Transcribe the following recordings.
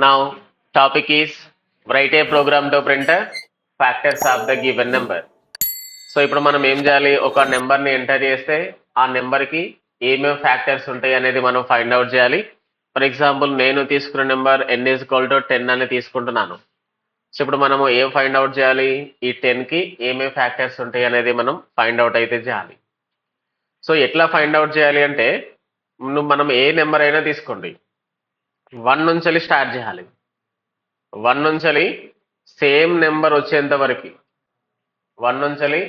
Now, topic is write a program to print factors of the given number. So ఇప్పుడు మనం ఏం చేయాలి, ఒక నెంబర్ని ఎంటర్ చేస్తే ఆ నెంబర్కి ఏమేమి ఫ్యాక్టర్స్ ఉంటాయి అనేది మనం ఫైండ్ అవుట్ చేయాలి. ఫర్ ఎగ్జాంపుల్ నేను తీసుకున్న నెంబర్ n=10 అని తీసుకుంటున్నాను. సో ఇప్పుడు మనము ఏం ఫైండ్ అవుట్ చేయాలి, ఈ 10కి ఏమేమి ఫ్యాక్టర్స్ ఉంటాయి అనేది మనం ఫైండ్ అవుట్ అయితే చేయాలి. సో ఎట్లా ఫైండ్ అవుట్ చేయాలి అంటే, మనం ఏ నెంబర్ అయినా తీసుకోండి, 1 నుంచి స్టార్ట్ చేయాలి. 1 నుంచి సేమ్ నెంబర్ వచ్చేంత వరకు 1 నుంచి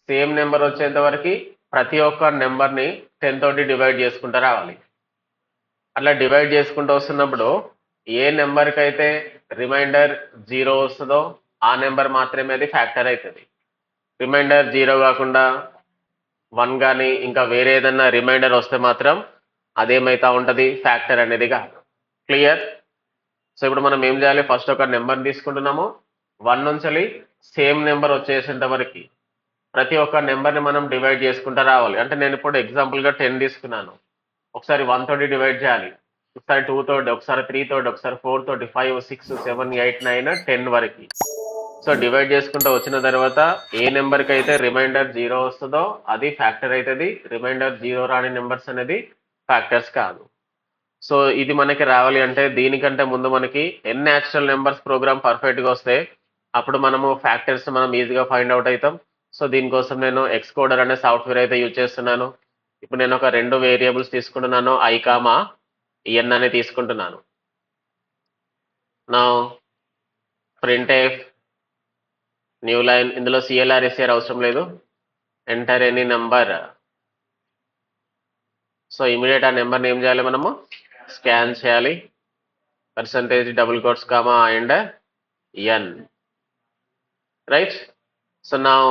సేమ్ నెంబర్ వచ్చేంత వరకు ప్రతి ఒక్క నెంబర్ని 10 తోటి డివైడ్ చేసుకుంటూ రావాలి. అట్లా డివైడ్ చేసుకుంటూ వస్తున్నప్పుడు ఏ నెంబర్కి అయితే రిమైండర్ 0 వస్తుందో ఆ నెంబర్ మాత్రమే అది ఫ్యాక్టర్ అవుతుంది. రిమైండర్ 0 కాకుండా 1 కానీ ఇంకా వేరే ఏదన్నా రిమైండర్ వస్తే మాత్రం అదేమైతా ఉంటుంది, ఫ్యాక్టర్ అనేది కాదు. క్లియర్? సో ఇప్పుడు మనం ఏం చేయాలి, ఫస్ట్ ఒక నెంబర్ తీసుకుంటున్నాము, 1 నుంచి సేమ్ నెంబర్ వచ్చేసేంత వరకు ప్రతి ఒక్క నెంబర్ని మనం డివైడ్ చేసుకుంటూ రావాలి. అంటే నేను ఇప్పుడు ఎగ్జాంపుల్గా 10 తీసుకున్నాను, ఒకసారి 1 తోటి డివైడ్ చేయాలి, ఒకసారి 2 తోటి, ఒకసారి 3 తోటి, ఒకసారి 4 తోటి, 5, 6, 7, 8, 9, 10 వరకు. సో డివైడ్ చేసుకుంటూ వచ్చిన తర్వాత ఏ నెంబర్కి అయితే రిమైండర్ 0 వస్తుందో అది ఫ్యాక్టర్ అవుతుంది, రిమైండర్ 0 రాని నెంబర్స్ అనేది ఫ్యాక్టర్స్ కాదు. సో ఇది మనకి రావాలి అంటే దీనికంటే ముందు మనకి n న్యాచురల్ నెంబర్స్ ప్రోగ్రామ్ పర్ఫెక్ట్గా వస్తే అప్పుడు మనము ఫ్యాక్టర్స్ మనం ఈజీగా ఫైండ్ అవుట్ అవుతాం. సో దీనికోసం నేను ఎక్స్కోడర్ అనే సాఫ్ట్వేర్ అయితే యూజ్ చేస్తున్నాను. ఇప్పుడు నేను ఒక 2 వేరియబుల్స్ తీసుకుంటున్నాను, i, n అని తీసుకుంటున్నాను. నా printf న్యూ లైన్, ఇందులో CLR అవసరం లేదు, enter any number. So immediate ఆ నెంబర్ని ఏం చేయాలి, మనము స్కాన్ చేయాలి, percentage double quotes comma and n, right? So now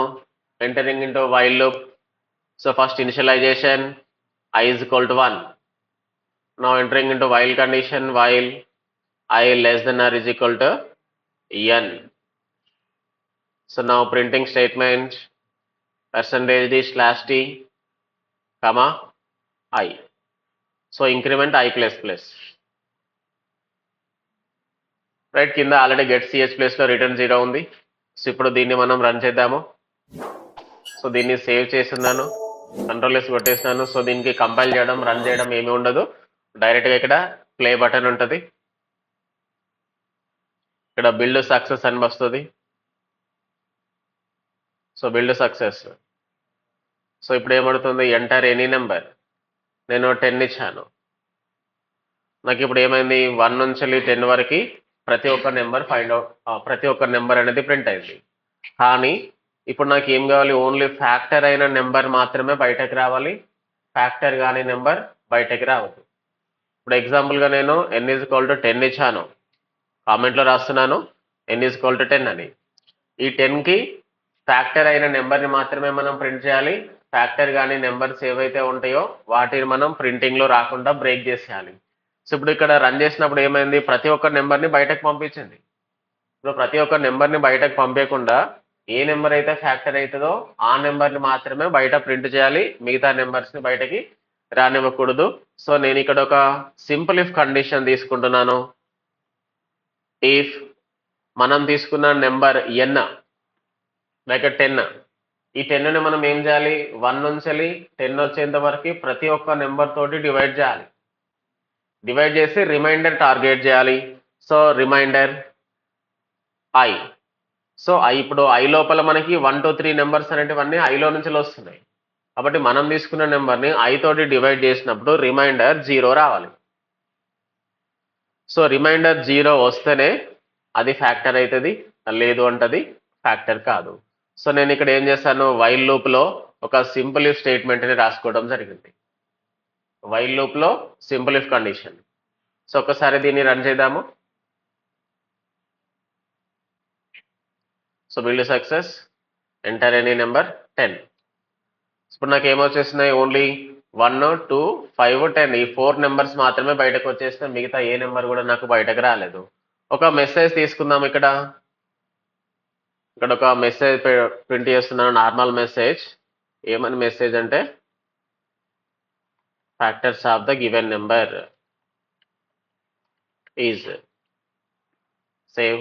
entering into while loop. So first initialization I is equal to 1. Now entering into while condition, while I less than or is equal to n. So now printing statement percentage d slash t comma I. So increment I plus plus. Right, కింద already get CH ప్లేస్లో return 0 ఉంది. So ఇప్పుడు దీన్ని మనం run చేద్దాము. So దీన్ని save చేస్తున్నాను, control కొట్టేసినాను. So దీనికి కంపైల్ చేయడం, రన్ చేయడం ఏమీ ఉండదు, డైరెక్ట్గా ఇక్కడ ప్లే బటన్ ఉంటుంది, ఇక్కడ బిల్డ్ సక్సెస్ అని వస్తుంది. So build success. సో ఇప్పుడు ఏమవుతుంది, ఎంటర్ ఎనీ నెంబర్, నేను 10 ఇచ్చాను, నాకు ఇప్పుడు ఏమైంది, 1 నుంచి 10 వరకు ప్రతి ఒక్క నెంబర్ ప్రతి ఒక్క నెంబర్ అనేది ప్రింట్ అయింది. కానీ ఇప్పుడు నాకు ఏం కావాలి, ఓన్లీ ఫ్యాక్టర్ అయిన నెంబర్ మాత్రమే బయటకు రావాలి, ఫ్యాక్టర్ కాని నెంబర్ బయటకు రావద్దు. ఇప్పుడు ఎగ్జాంపుల్గా నేను n=10 ఇచ్చాను, కామెంట్లో రాస్తున్నాను n=10 అని. ఈ 10కి ఫ్యాక్టర్ అయిన నెంబర్ని మాత్రమే మనం ప్రింట్ చేయాలి, ఫ్యాక్టర్ కానీ నెంబర్స్ ఏవైతే ఉంటాయో వాటిని మనం ప్రింటింగ్లో రాకుండా బ్రేక్ చేసేయాలి. సో ఇప్పుడు ఇక్కడ రన్ చేసినప్పుడు ఏమైంది, ప్రతి ఒక్క నెంబర్ని బయటకు పంపించింది. ఇప్పుడు ప్రతి ఒక్క నెంబర్ని బయటకు పంపించకుండా ఏ నెంబర్ అయితే ఫ్యాక్టర్ అవుతుందో ఆ నెంబర్ని మాత్రమే బయట ప్రింట్ చేయాలి, మిగతా నెంబర్స్ని బయటకి రానివ్వకూడదు. సో నేను ఇక్కడ ఒక సింపుల్ ఇఫ్ కండిషన్ తీసుకుంటున్నాను. ఇఫ్ మనం తీసుకున్న నెంబర్ n లైక్ 10, ఈ 10ని మనం ఏం చేయాలి, 1 నుంచి 10 వచ్చేంత వరకు ప్రతి ఒక్క నెంబర్ తోటి డివైడ్ చేయాలి, డివైడ్ చేసి రిమైండర్ టార్గెట్ చేయాలి. So remainder i. సో ఇప్పుడు i లోపల మనకి 1 to 3 నెంబర్స్ అనేటివన్నీ ఐలో నుంచి వస్తున్నాయి, కాబట్టి మనం తీసుకున్న నెంబర్ని i తోటి డివైడ్ చేసినప్పుడు రిమైండర్ 0 రావాలి. సో రిమైండర్ 0 వస్తేనే అది ఫ్యాక్టర్ అవుతుంది, లేదు అంటది ఫ్యాక్టర్ కాదు. సో నేను ఇక్కడ ఏం చేస్తాను, వైల్ లూప్లో ఒక సింపుల్ ఇఫ్ స్టేట్మెంట్ని రాసుకోవడం జరిగింది, వైల్ లూప్లో సింపుల్ ఇఫ్ కండిషన్. సో ఒకసారి దీన్ని రన్ చేద్దాము. So build success, enter any number 10. ఇప్పుడు నాకు ఏమొచ్చేస్తున్నాయి, ఓన్లీ 1, 2, 5, 10 ఈ 4 నెంబర్స్ మాత్రమే బయటకు వచ్చేస్తే మిగతా ఏ నెంబర్ కూడా నాకు బయటకు రాలేదు. ఒక మెసేజ్ తీసుకుందాం, ఇక్కడ ఒక మెసేజ్ ప్రింట్ చేస్తున్నాను, నార్మల్ మెసేజ్. ఏమని మెసేజ్ అంటే, factors of the given number is save.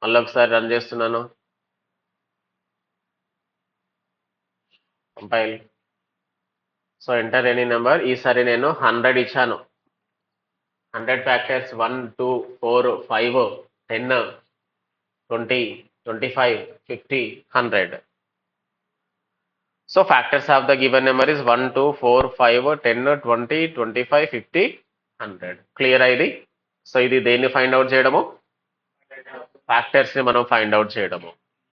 మళ్ళీ ఒకసారి రన్ చేస్తున్నాను. Compile. So enter any number. ఈసారి నేను 100 ఇచ్చాను. 100 factors 1, 2, 4, 5, 10, 20, 25, 50, 100. So factors of the given number is 1, 2, 4, 5, 10, 20, 25, 50, 100. Clear ఇది. సో ఇది దేన్ని ఫైండ్ అవుట్ చేయడము? ఫ్యాక్టర్స్ ని మనం ఫైండ్ అవుట్ చేయడము.